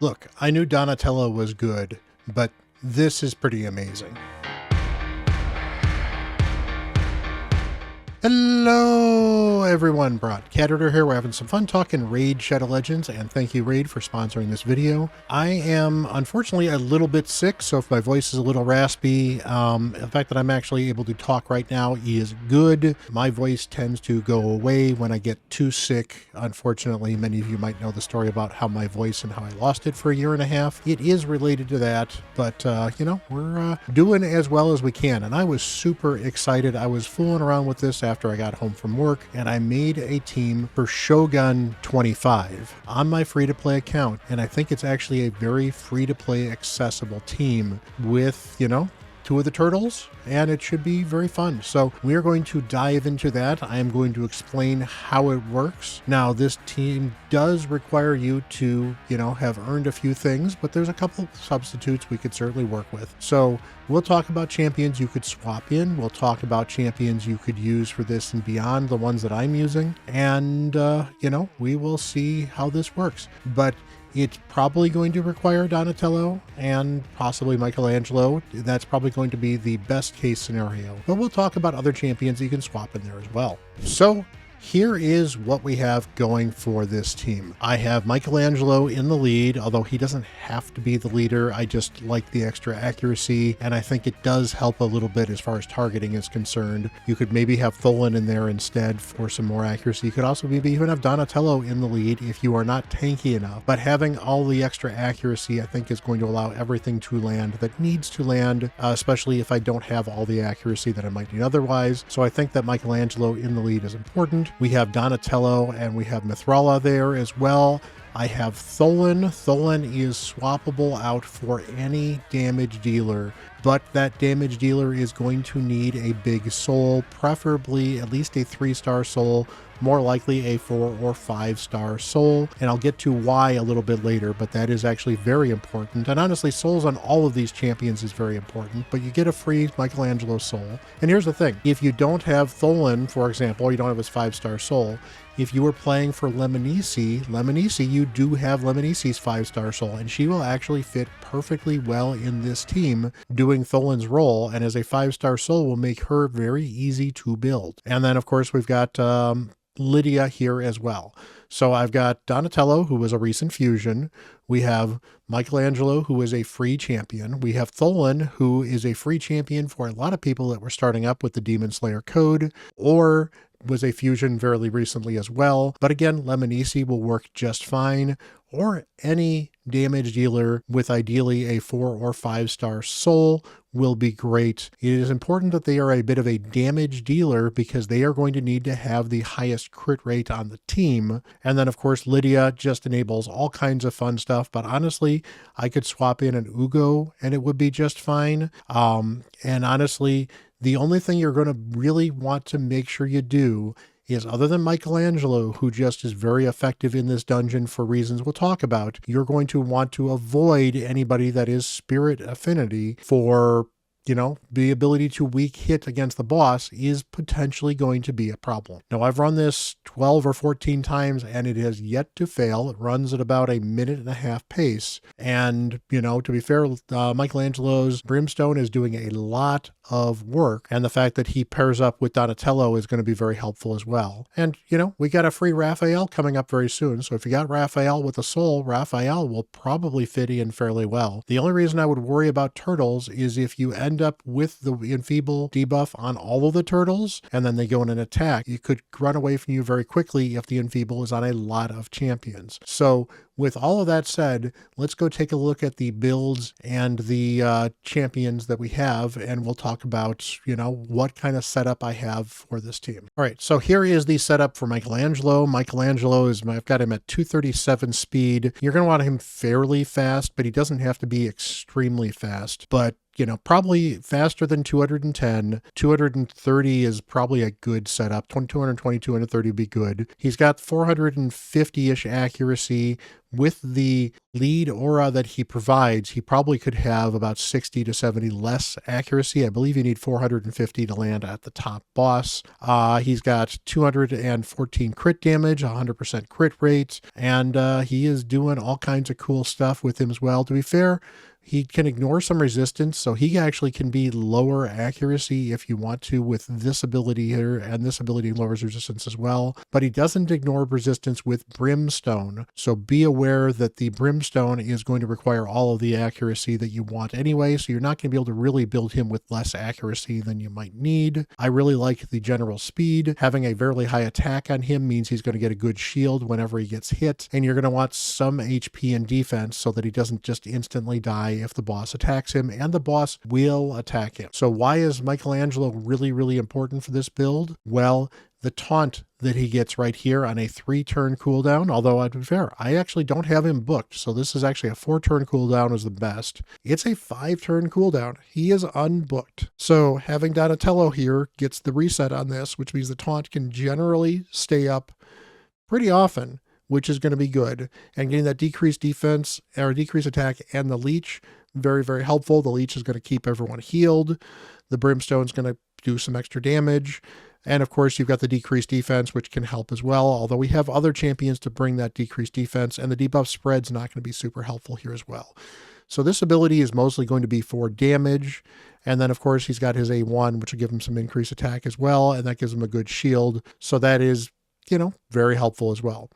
Look, I knew Donatello was good, but this is pretty amazing. Hello everyone, Bront. CatHerder here. We're having some fun talking Raid Shadow Legends, and thank you Raid for sponsoring this video. I am unfortunately a little bit sick, so if my voice is a little raspy, the fact that I'm actually able to talk right now is good. My voice tends to go away when I get too sick. Unfortunately, many of you might know the story about how my voice and how I lost it for a year and a half. It is related to that, but you know, we're doing as well as we can, and I was super excited. I was fooling around with this after I got home from work, and I made a team for Shogun 25 on my free-to-play account, and I think it's actually a very free-to-play accessible team with, you know, two of the turtles, and it should be very fun. So we are going to dive into that. I am going to explain how it works. Now, this team does require you to, you know, have earned a few things, but there's a couple substitutes we could certainly work with. So we'll talk about champions you could swap in. We'll talk about champions you could use for this and beyond the ones that I'm using. And, you know, we will see how this works. But it's probably going to require Donatello and possibly Michelangelo. That's probably going to be the best case scenario. But we'll talk about other champions you can swap in there as well. So here is what we have going for this team. I have Michelangelo in the lead, although he doesn't have to be the leader. I just like the extra accuracy, and I think it does help a little bit as far as targeting is concerned. You could maybe have Tholen in there instead for some more accuracy. You could also maybe even have Donatello in the lead if you are not tanky enough. But having all the extra accuracy, I think, is going to allow everything to land that needs to land, especially if I don't have all the accuracy that I might need otherwise. So I think that Michelangelo in the lead is important. We have Donatello and we have Mithrala there as well. I have Tholen. Tholen is swappable out for any damage dealer, but that damage dealer is going to need a big soul, preferably at least a 3-star soul, more likely a 4 or 5-star soul, and I'll get to why a little bit later, but that is actually very important. And honestly, souls on all of these champions is very important, but you get a free Michelangelo soul. And here's the thing, if you don't have Tholen, for example, or you don't have his 5-star soul, if you were playing for Lemonici, you do have Lemonici's 5-star soul, and she will actually fit perfectly well in this team doing Tholen's role, and as a 5-star soul will make her very easy to build. And then of course we've got Lydia here as well. So I've got Donatello, who was a recent fusion. We have Michelangelo, who is a free champion. We have Tholen, who is a free champion for a lot of people that were starting up with the Demon Slayer code, or was a fusion fairly recently as well. But again, Lemonici will work just fine, or any damage dealer with ideally a 4 or 5-star soul will be great. It is important that they are a bit of a damage dealer because they are going to need to have the highest crit rate on the team. And then of course, Lydia just enables all kinds of fun stuff, but honestly, I could swap in an Ugo and it would be just fine. And honestly, the only thing you're going to really want to make sure you do is, other than Michelangelo, who just is very effective in this dungeon for reasons we'll talk about, you're going to want to avoid anybody that is spirit affinity for, you know, the ability to weak hit against the boss is potentially going to be a problem. Now, I've run this 12 or 14 times and it has yet to fail. It runs at about a 1.5-minute pace. And, you know, to be fair, Michelangelo's Brimstone is doing a lot of work. And the fact that he pairs up with Donatello is going to be very helpful as well. And, you know, we got a free Raphael coming up very soon. So if you got Raphael with a soul, Raphael will probably fit in fairly well. The only reason I would worry about turtles is if you end up with the enfeeble debuff on all of the turtles and then they go in an attack, it could run away from you very quickly if the enfeeble is on a lot of champions. So with all of that said, let's go take a look at the builds and the champions that we have, and we'll talk about, you know, what kind of setup I have for this team. All right, so here is the setup for Michelangelo. Michelangelo is, I've got him at 237 speed. You're going to want him fairly fast, but he doesn't have to be extremely fast. But you know, probably faster than 210. 230 is probably a good setup. 220, 230 would be good. He's got 450-ish accuracy with the lead aura that he provides, he probably could have about 60 to 70 less accuracy. I believe you need 450 to land at the top boss. He's got 214 crit damage, 100% crit rate, and he is doing all kinds of cool stuff with him as well. To be fair, he can ignore some resistance, so he actually can be lower accuracy if you want to with this ability here, and this ability lowers resistance as well. But he doesn't ignore resistance with Brimstone, so be aware that the Brimstone is going to require all of the accuracy that you want anyway, so you're not going to be able to really build him with less accuracy than you might need. I really like the general speed. Having a fairly high attack on him means he's going to get a good shield whenever he gets hit, and you're going to want some HP and defense so that he doesn't just instantly die if the boss attacks him, and the boss will attack him. So why is Michelangelo really, really important for this build? Well, the taunt that he gets right here on a 3-turn cooldown, although to be fair, I actually don't have him booked, so this is actually a 4-turn cooldown is the best. It's a 5-turn cooldown. He is unbooked. So having Donatello here gets the reset on this, which means the taunt can generally stay up pretty often, which is going to be good. And getting that decreased defense or decreased attack and the leech, very, very helpful. The leech is going to keep everyone healed. The Brimstone is going to do some extra damage. And of course, you've got the decreased defense, which can help as well. Although we have other champions to bring that decreased defense, and the debuff spread's not going to be super helpful here as well. So this ability is mostly going to be for damage. And then, of course, he's got his A1, which will give him some increased attack as well. And that gives him a good shield. So that is, very helpful as well.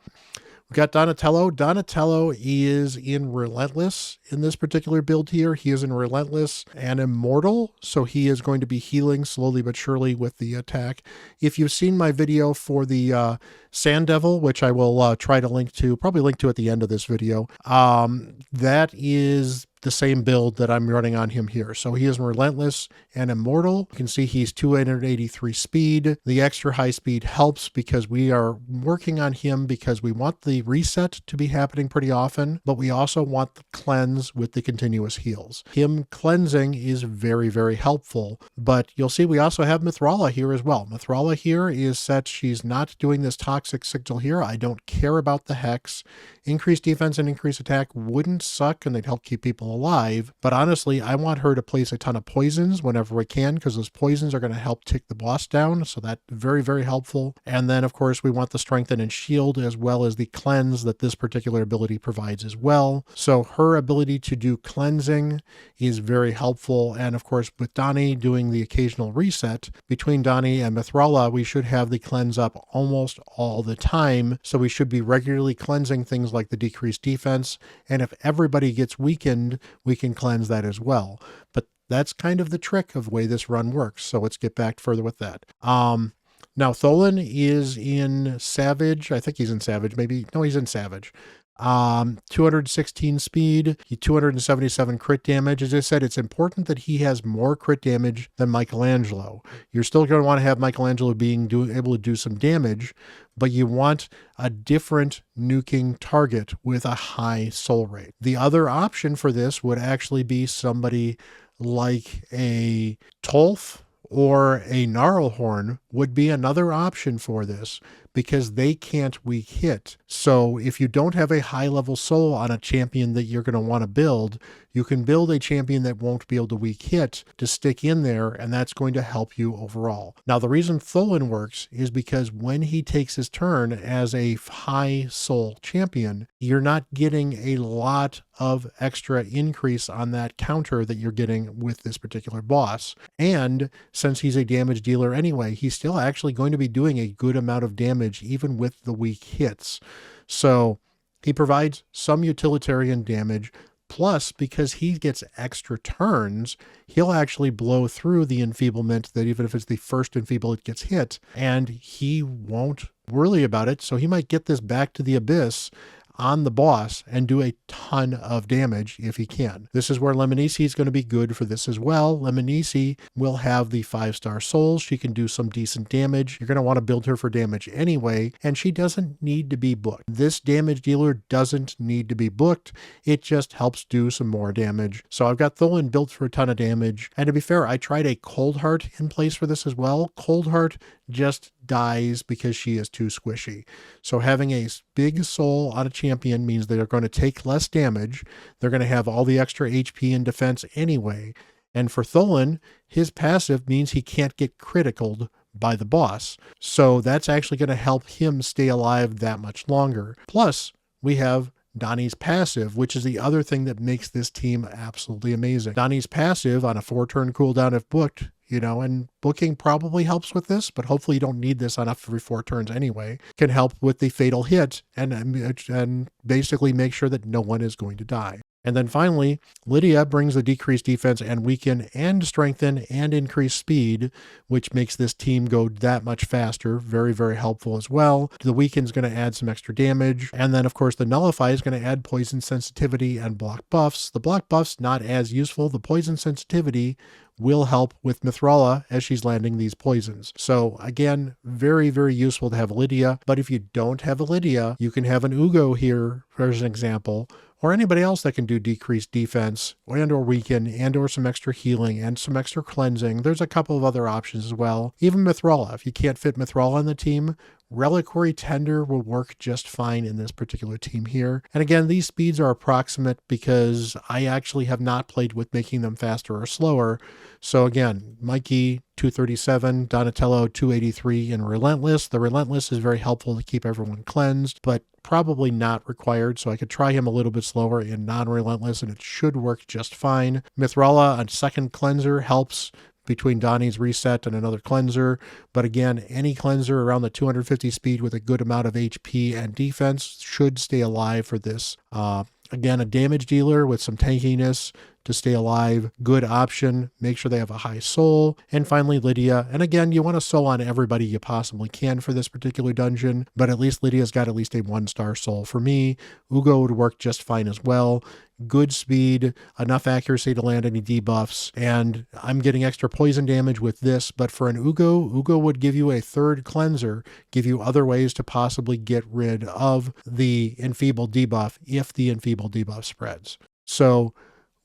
We've got Donatello. Donatello is in Relentless in this particular build here. He is in Relentless and Immortal, so he is going to be healing slowly but surely with the attack. If you've seen my video for the Sand Devil, which I will try to link to, probably link to at the end of this video, that is the same build that I'm running on him here. So he is Relentless and Immortal. You can see he's 283 speed. The extra high speed helps because we are working on him because we want the reset to be happening pretty often, but we also want the cleanse with the continuous heals. Him cleansing is very, very helpful, but you'll see we also have Mithrala here as well. Mithrala here is set, she's not doing this toxic signal here. I don't care about the hex. Increased defense and increased attack wouldn't suck and they'd help keep people alive, but honestly, I want her to place a ton of poisons whenever we can because those poisons are going to help tick the boss down, so that's very, very helpful. And then, of course, we want the strengthen and shield as well as the cleanse that this particular ability provides as well. So her ability to do cleansing is very helpful, and of course, with Donnie doing the occasional reset, between Donnie and Mithrala, we should have the cleanse up almost all the time, so we should be regularly cleansing things like the decreased defense, and if everybody gets weakened, we can cleanse that as well. But that's kind of the trick of the way this run works. So let's get back further with that. Now Tholen is in Savage. I think he's in Savage. Maybe, no, he's in Savage. 216 speed, 277 crit damage. As I said, it's important that he has more crit damage than Michelangelo. You're still going to want to have Michelangelo able to do some damage, but you want a different nuking target with a high soul rate. The other option for this would actually be somebody like a Tolf or a Gnarlhorn would be another option for this because they can't weak hit. So if you don't have a high level soul on a champion that you're going to want to build, you can build a champion that won't be able to weak hit to stick in there, and that's going to help you overall. Now, the reason Tholen works is because when he takes his turn as a high soul champion, you're not getting a lot of extra increase on that counter that you're getting with this particular boss. And since he's a damage dealer anyway, he's still actually going to be doing a good amount of damage even with the weak hits. So he provides some utilitarian damage. Plus, because he gets extra turns, he'll actually blow through the enfeeblement that even if it's the first enfeeble it gets hit, and he won't worry about it. So he might get this back to the abyss on the boss and do a ton of damage if he can. This is where Lemonici is going to be good for this as well. Lemonici will have the 5-star souls. She can do some decent damage. You're going to want to build her for damage anyway, and she doesn't need to be booked. This damage dealer doesn't need to be booked. It just helps do some more damage. So I've got Tholen built for a ton of damage. And to be fair, I tried a Cold Heart in place for this as well. Cold Heart just dies because she is too squishy. So having a big soul on a champion means they're going to take less damage. They're going to have all the extra HP and defense anyway. And for Tholen, his passive means he can't get criticaled by the boss. So that's actually going to help him stay alive that much longer. Plus, we have Donnie's passive, which is the other thing that makes this team absolutely amazing. Donnie's passive on a 4-turn cooldown if booked, and booking probably helps with this, but hopefully you don't need this on every 4 turns anyway, can help with the fatal hit and basically make sure that no one is going to die. And then finally, Lydia brings the decreased defense and weaken and strengthen and increase speed, which makes this team go that much faster. Very, very helpful as well. The weaken is going to add some extra damage. And then, of course, the nullify is going to add poison sensitivity and block buffs. The block buffs, not as useful. The poison sensitivity will help with Mithrala as she's landing these poisons. So again, very, very useful to have Lydia. But if you don't have a Lydia, you can have an Ugo here, as an example, or anybody else that can do decreased defense and or weaken and or some extra healing and some extra cleansing. There's a couple of other options as well. Even Mithrala, if you can't fit Mithrala on the team, Reliquary Tender will work just fine in this particular team here. And again, these speeds are approximate because I actually have not played with making them faster or slower. So again, Mikey 237, Donatello 283, and Relentless. The Relentless is very helpful to keep everyone cleansed, but probably not required. So I could try him a little bit slower in non-Relentless and it should work just fine. Mithrala, a second cleanser, helps between Donnie's reset and another cleanser. But again, any cleanser around the 250 speed with a good amount of HP and defense should stay alive for this. Again, a damage dealer with some tankiness to stay alive, good option. Make sure they have a high soul. And finally, Lydia. And again, you want to soul on everybody you possibly can for this particular dungeon, but at least Lydia's got at least a 1-star soul for me. Ugo would work just fine as well. Good speed, enough accuracy to land any debuffs, and I'm getting extra poison damage with this, but for an Ugo would give you a 3rd cleanser, give you other ways to possibly get rid of the enfeebled debuff if the enfeebled debuff spreads. So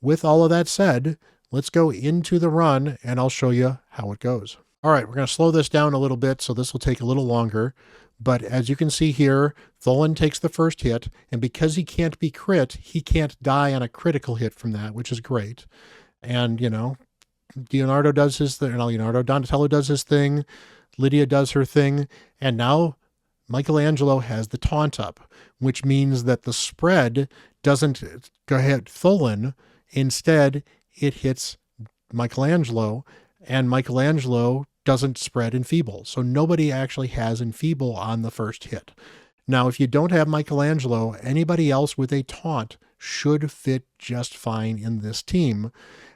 with all of that said, let's go into the run and I'll show you how it goes. All right, we're going to slow this down a little bit, so this will take a little longer. But as you can see here, Tholen takes the first hit, and because he can't be crit, he can't die on a critical hit from that, which is great. And, Donatello does his thing, Lydia does her thing, and now Michelangelo has the taunt up, which means that the spread doesn't go ahead Tholen. Instead, it hits Michelangelo, and Michelangelo doesn't spread enfeeble. So nobody actually has enfeeble on the first hit. Now, if you don't have Michelangelo, anybody else with a taunt should fit just fine in this team.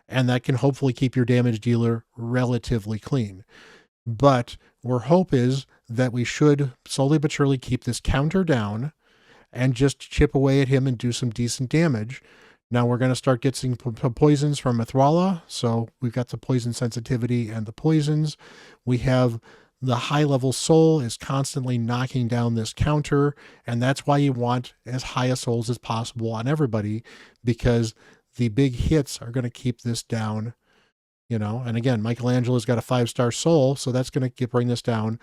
And that can hopefully keep your damage dealer relatively clean. But our hope is that we should slowly but surely keep this counter down and just chip away at him and do some decent damage. Now we're going to start getting poisons from Mithrala. So we've got the poison sensitivity and the poisons. We have the high-level soul is constantly knocking down this counter. And that's why you want as high a souls as possible on everybody, because the big hits are going to keep this down, And again, Michelangelo's got a 5-star soul, so that's going to bring this down.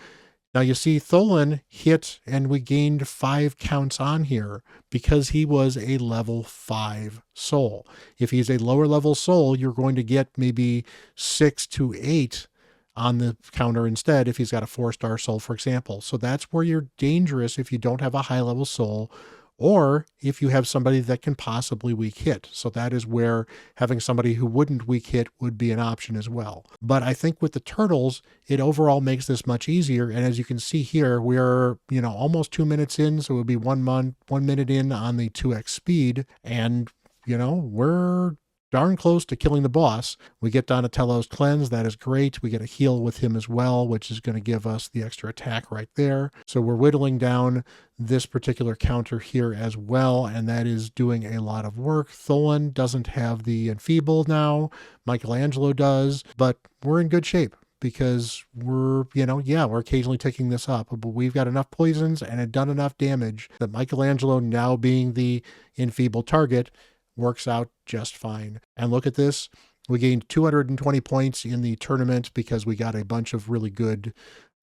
Now you see Tholen hit and we gained 5 counts on here because he was a level 5 soul. If he's a lower level soul, you're going to get maybe 6 to 8 on the counter instead if he's got a 4-star soul, for example. So that's where you're dangerous if you don't have a high level soul, or if you have somebody that can possibly weak hit. So that is where having somebody who wouldn't weak hit would be an option as well. But I think with the turtles, it overall makes this much easier. And as you can see here, we're, almost 2 minutes in. So it would be 1 minute in on the 2x speed. And, we're darn close to killing the boss. We get Donatello's cleanse. That is great. We get a heal with him as well, which is going to give us the extra attack right there. So we're whittling down this particular counter here as well, and that is doing a lot of work. Tholen doesn't have the enfeeble now. Michelangelo does, but we're in good shape because we're occasionally taking this up, but we've got enough poisons and it done enough damage that Michelangelo now being the enfeebled target works out just fine. And look at this. We gained 220 points in the tournament because we got a bunch of really good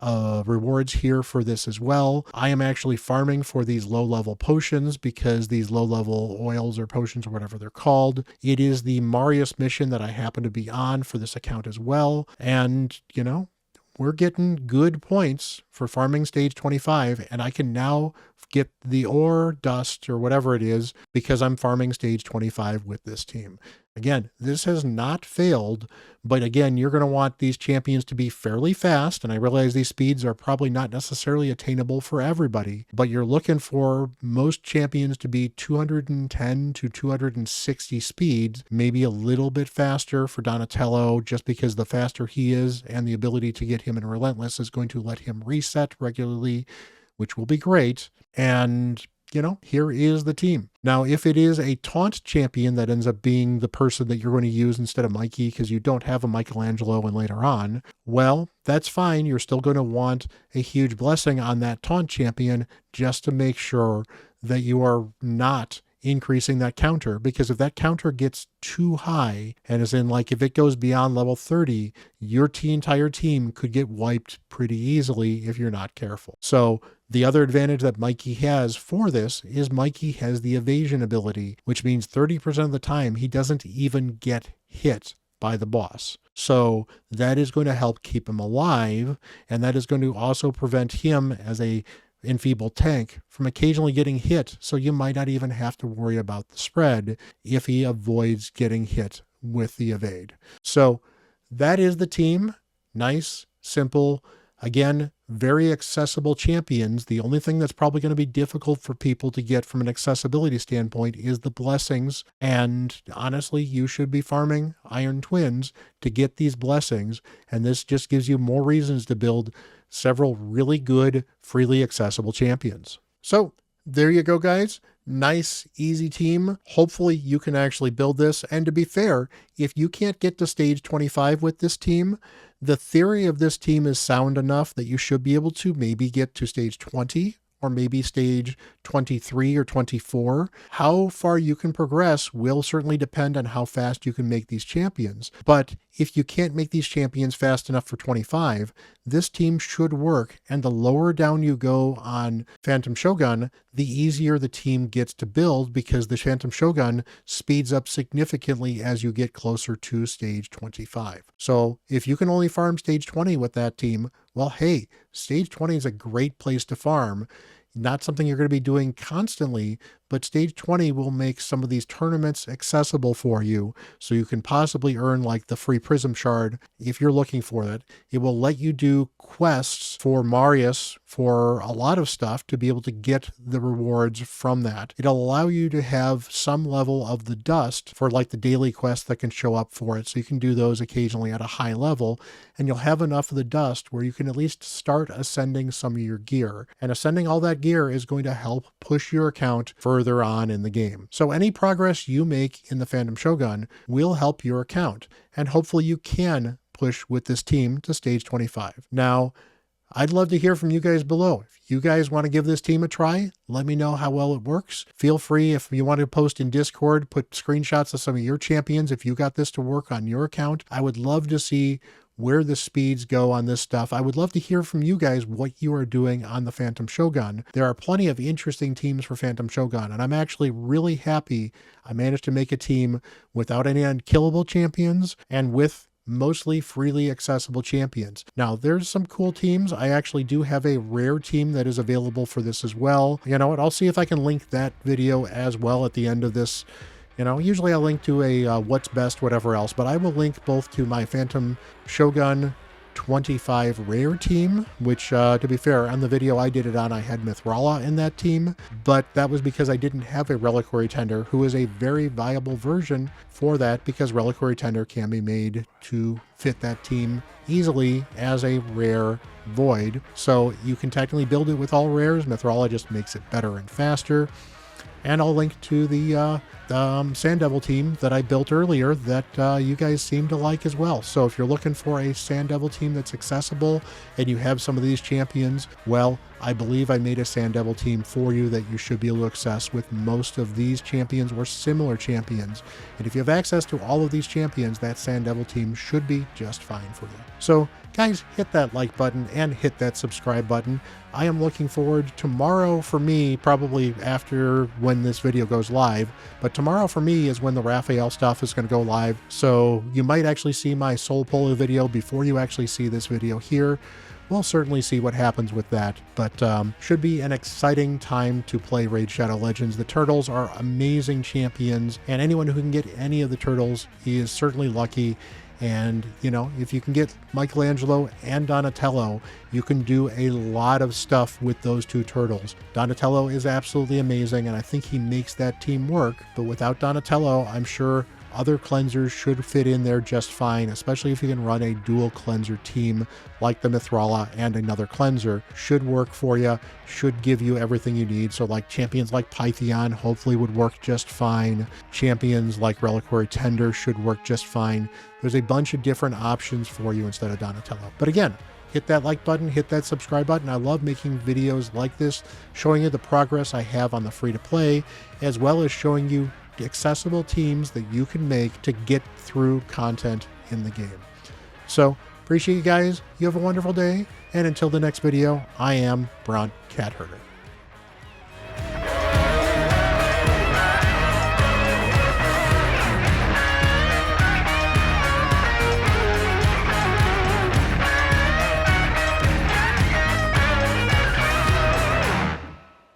rewards here for this as well. I am actually farming for these low-level potions because these low-level oils or potions or whatever they're called. It is the Marius mission that I happen to be on for this account as well. And, you know, we're getting good points for farming stage 25, and I can now get the ore, dust, or whatever it is because I'm farming stage 25 with this team. Again, this has not failed, but again, you're going to want these champions to be fairly fast, and I realize these speeds are probably not necessarily attainable for everybody, but you're looking for most champions to be 210 to 260 speeds, maybe a little bit faster for Donatello, just because the faster he is and the ability to get him in Relentless is going to let him reset regularly, which will be great. And you know, here is the team. Now, if it is a taunt champion that ends up being the person that you're going to use instead of Mikey because you don't have a Michelangelo and later on, well, that's fine. You're still going to want a huge blessing on that taunt champion just to make sure that you are not increasing that counter, because if that counter gets too high, and as in like if it goes beyond level 30, your entire team could get wiped pretty easily if you're not careful. So the other advantage that Mikey has for this is Mikey has the evasion ability, which means 30% of the time he doesn't even get hit by the boss. So that is going to help keep him alive, and that is going to also prevent him as a enfeebled tank from occasionally getting hit, so you might not even have to worry about the spread if he avoids getting hit with the evade. So that is the team. Nice, simple, again, very accessible champions. The only thing that's probably going to be difficult for people to get from an accessibility standpoint is the blessings. And honestly, you should be farming Iron Twins to get these blessings. And this just gives you more reasons to build several really good, freely accessible champions. So there you go, guys. Nice, easy team. Hopefully you can actually build this. And to be fair, if you can't get to stage 25 with this team, the theory of this team is sound enough that you should be able to maybe get to stage 20 or maybe stage 23 or 24. How far you can progress will certainly depend on how fast you can make these champions. But if you can't make these champions fast enough for 25, this team should work. And the lower down you go on Phantom Shogun, the easier the team gets to build, because the Phantom Shogun speeds up significantly as you get closer to stage 25. So if you can only farm stage 20 with that team, well, hey, stage 20 is a great place to farm. Not something you're going to be doing constantly, but stage 20 will make some of these tournaments accessible for you, so you can possibly earn like the free Prism Shard if you're looking for it. It will let you do quests for Marius for a lot of stuff to be able to get the rewards from that. It'll allow you to have some level of the dust for like the daily quests that can show up for it, so you can do those occasionally at a high level, and you'll have enough of the dust where you can at least start ascending some of your gear. And ascending all that gear is going to help push your account further on in the game. So any progress you make in the Phantom Shogun will help your account, and hopefully you can push with this team to stage 25. Now, I'd love to hear from you guys below. If you guys want to give this team a try, let me know how well it works. Feel free, if you want to post in Discord, put screenshots of some of your champions if you got this to work on your account. I would love to see where the speeds go on this stuff. I would love to hear from you guys what you are doing on the Phantom Shogun. There are plenty of interesting teams for Phantom Shogun, and I'm actually really happy I managed to make a team without any unkillable champions and with mostly freely accessible champions. Now, there's some cool teams. I actually do have a rare team that is available for this as well. You know what? I'll see if I can link that video as well at the end of this. You know, usually I'll link to a what's best, whatever else, but I will link both to my Phantom Shogun 25 rare team, which to be fair, on the video I did it on, I had Mithrala in that team, but that was because I didn't have a Reliquary Tender, who is a very viable version for that, because Reliquary Tender can be made to fit that team easily as a rare void. So you can technically build it with all rares. Mithrala just makes it better and faster. And I'll link to the Sand Devil team that I built earlier that you guys seem to like as well. So if you're looking for a Sand Devil team that's accessible and you have some of these champions, well, I believe I made a Sand Devil team for you that you should be able to access with most of these champions or similar champions. And if you have access to all of these champions, that Sand Devil team should be just fine for you. So guys, hit that like button and hit that subscribe button. I am looking forward tomorrow for me, probably after when this video goes live, but tomorrow for me is when the Raphael stuff is going to go live. So you might actually see my Soul Polo video before you actually see this video here. We'll certainly see what happens with that, but should be an exciting time to play Raid Shadow Legends. The turtles are amazing champions, and anyone who can get any of the turtles, he is certainly lucky. And, you know, if you can get Michelangelo and Donatello, you can do a lot of stuff with those two turtles. Donatello is absolutely amazing, and I think he makes that team work. But without Donatello, I'm sure other cleansers should fit in there just fine, especially if you can run a dual cleanser team like the Mithrala and another cleanser. Should work for you, should give you everything you need. So like champions like Pythion hopefully would work just fine. Champions like Reliquary Tender should work just fine. There's a bunch of different options for you instead of Donatello. But again, hit that like button, hit that subscribe button. I love making videos like this, showing you the progress I have on the free-to-play, as well as showing you accessible teams that you can make to get through content in the game. So appreciate you guys. You have a wonderful day. And until the next video, I am Bront CatHerder.